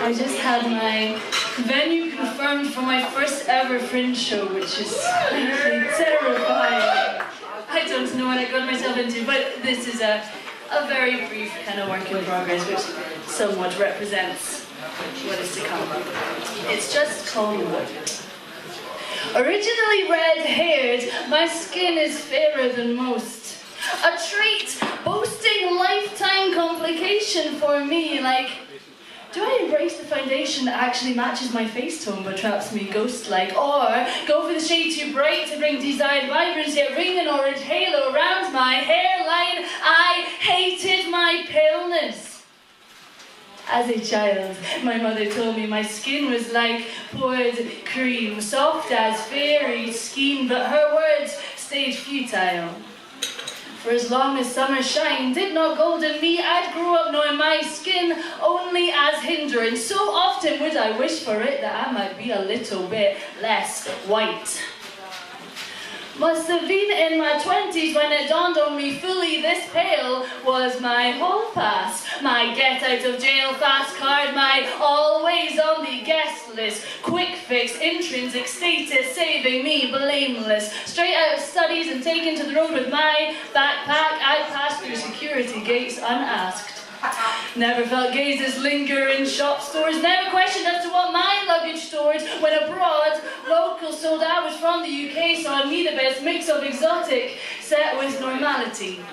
I just had my venue confirmed for my first ever fringe show, which is terrifying. I don't know what I got myself into, but this is a very brief kind of work in progress, which somewhat represents what is to come. It's just called Originally red-haired, my skin is fairer than most. A trait boasting lifetime complication for me, like, do I embrace the foundation that actually matches my face tone but traps me ghost-like? Or go for the shade too bright to bring desired vibrance, yet ring an orange halo around my hairline? I hated my paleness. As a child, my mother told me my skin was like poured cream, soft as fairy skein, but her words stayed futile. For as long as summer shine did not golden me, I'd grow up knowing my skin only as hindrance. So often would I wish for it that I might be a little bit less white. Must have been in my 20s when it dawned on me fully this pale was my hall pass, my get out of jail fast card, my always on the guest list, quick fix, intrinsic status, saving me blameless. Straight out of studies and taken to the road with my backpack, I passed through security gates unasked. Never felt gazes linger in shop stores, never questioned as to what my luggage stored. When abroad, locals told I was from the UK, saw in me the best mix of exotic set with normality.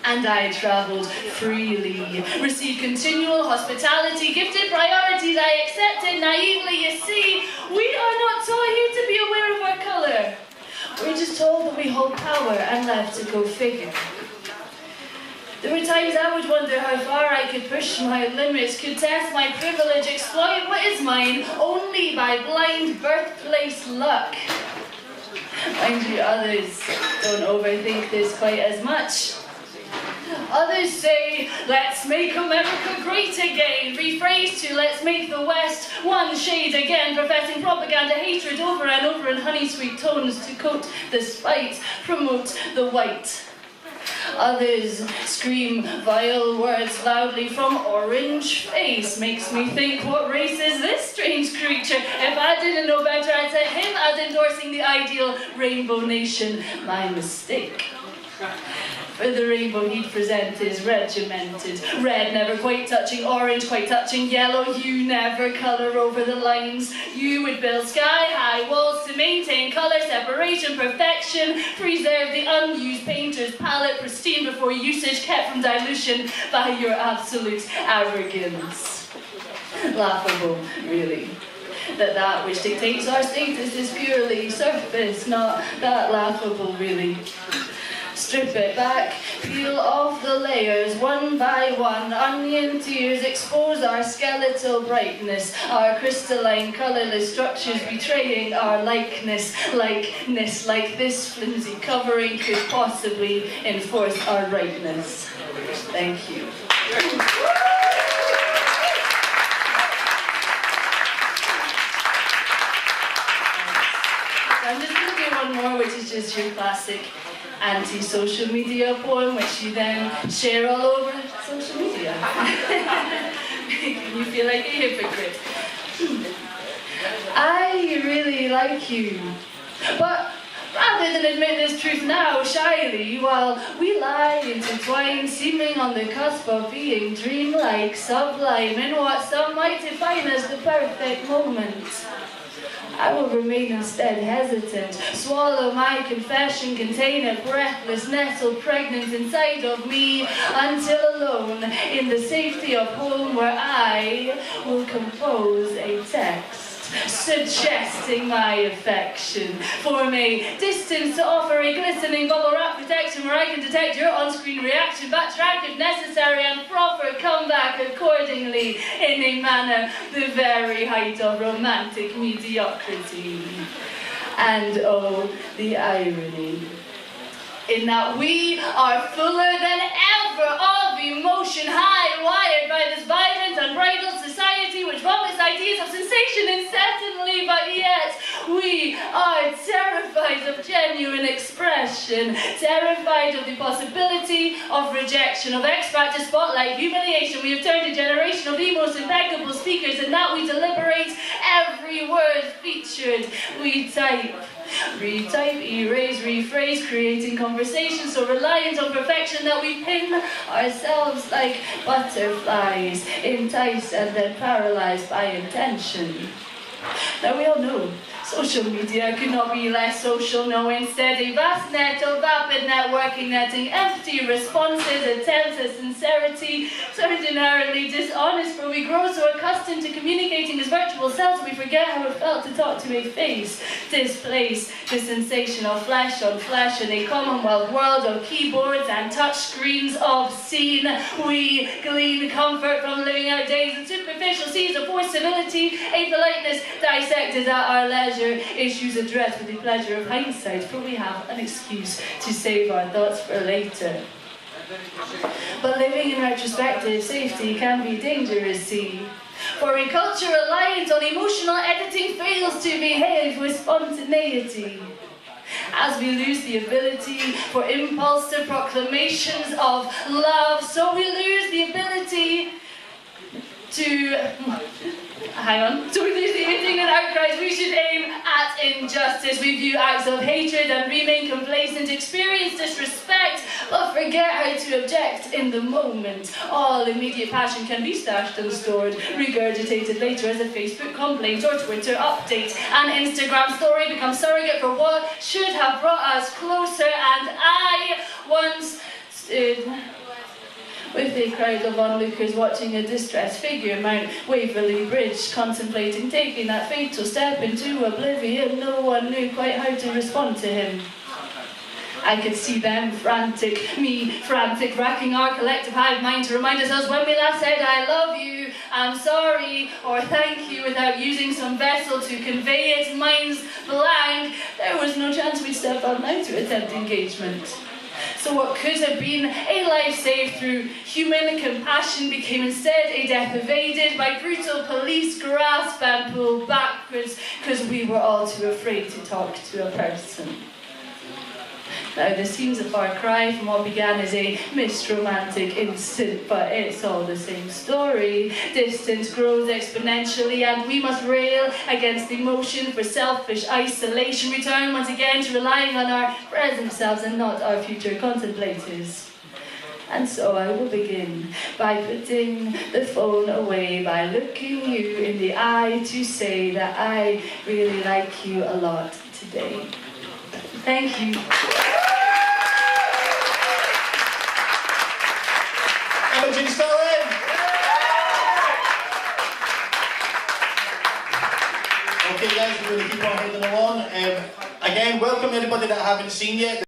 And I travelled freely, received continual hospitality, gifted priorities I accepted naively. You see, we are not taught here to be aware of our colour. We're just told that we hold power and left to go figure. There were times I would wonder how far I could push my limits, could test my privilege, exploit what is mine only by blind birthplace luck. Mind you, others don't overthink this quite as much. Others say, let's make America great again, rephrased to let's make the West one shade again, professing propaganda hatred over and over in honey-sweet tones to coat the spite, promote the white. Others scream vile words loudly from orange face. Makes me think, what race is this strange creature? If I didn't know better, I'd set him as endorsing the ideal rainbow nation. My mistake. For the rainbow he'd present is regimented. Red never quite touching orange, quite touching yellow. You never colour over the lines. You would build sky-high walls to maintain colour separation, perfection. Preserve the unused painter's palette pristine before usage, kept from dilution by your absolute arrogance. Laughable, really. That which dictates our status is purely surface, not that laughable, really. Strip it back, peel off the layers one by one. Onion tears expose our skeletal brightness, our crystalline, colourless structures betraying our likeness. Likeness like this flimsy covering could possibly enforce our rightness. Thank you. I'm just going to do one more, which is just your classic anti-social media poem, which you then share all over social media. Making you feel like a hypocrite. I really like you, but rather than admit this truth now shyly, while we lie intertwined, seeming on the cusp of being dreamlike, sublime, in what some might define as the perfect moment, I will remain instead hesitant, swallow my confession, contain it breathless, nestled pregnant inside of me, until alone, in the safety of home, where I will compose a text suggesting my affection, form a distance to offer a glistening bubble wrap protection where I can detect your on-screen reaction, backtrack if necessary, and proffer comeback accordingly in a manner the very height of romantic mediocrity. And oh, the irony, in that we are fuller than ever of emotion, high-wired by this violent, unbridled society which vomits ideas of sensation incessantly, but yet we are terrified of genuine genuine expression, terrified of the possibility of rejection, of X-Factor spotlight, humiliation. We have turned a generation of the most impeccable speakers, and now we deliberate every word featured. We type, retype, erase, rephrase, creating conversations so reliant on perfection that we pin ourselves like butterflies, enticed and then paralyzed by intention. Now we all know social media could not be less social, no, instead a vast net of vapid networking netting, empty responses, attempts at sincerity, turned inherently dishonest, for we grow so accustomed to communicating as virtual selves we forget how it felt to talk to a face, displace the sensation of flesh on flesh in a commonwealth world of keyboards and touch screens obscene. We glean comfort from living our days in superficial seas of forced civility, a politeness dissected at our leisure, issues addressed with the pleasure of hindsight, for we have an excuse to save our thoughts for later. But living in retrospective safety can be dangerous, see. For a culture reliant on emotional editing fails to behave with spontaneity. As we lose the ability for impulsive proclamations of love, so we lose the ability to... So we lose the indignant outcries we should aim at injustice. We view acts of hatred and remain complacent, experience disrespect, but forget how to object in the moment. All immediate passion can be stashed and stored, regurgitated later as a Facebook complaint or Twitter update. An Instagram story becomes surrogate for what should have brought us closer, and I once stood with a crowd of onlookers watching a distressed figure mount Waverley Bridge, contemplating taking that fatal step into oblivion. No one knew quite how to respond to him. I could see them frantic, me frantic, racking our collective hive mind to remind ourselves when we last said I love you, I'm sorry, or thank you without using some vessel to convey it. Minds blank, there was no chance we'd step up now to attempt engagement. So what could have been a life saved through human compassion became instead a death evaded by brutal police grasp and pulled backwards because we were all too afraid to talk to a person. Now this seems a far cry from what began as a missed romantic instant, but it's all the same story. Distance grows exponentially and we must rail against the motion for selfish isolation, return once again to relying on our present selves and not our future contemplators. And so I will begin by putting the phone away, by looking you in the eye to say that I really like you a lot today. Thank you. Imogen Stirling! Okay guys, we're going to keep on heading along. Again, welcome anybody that I haven't seen yet.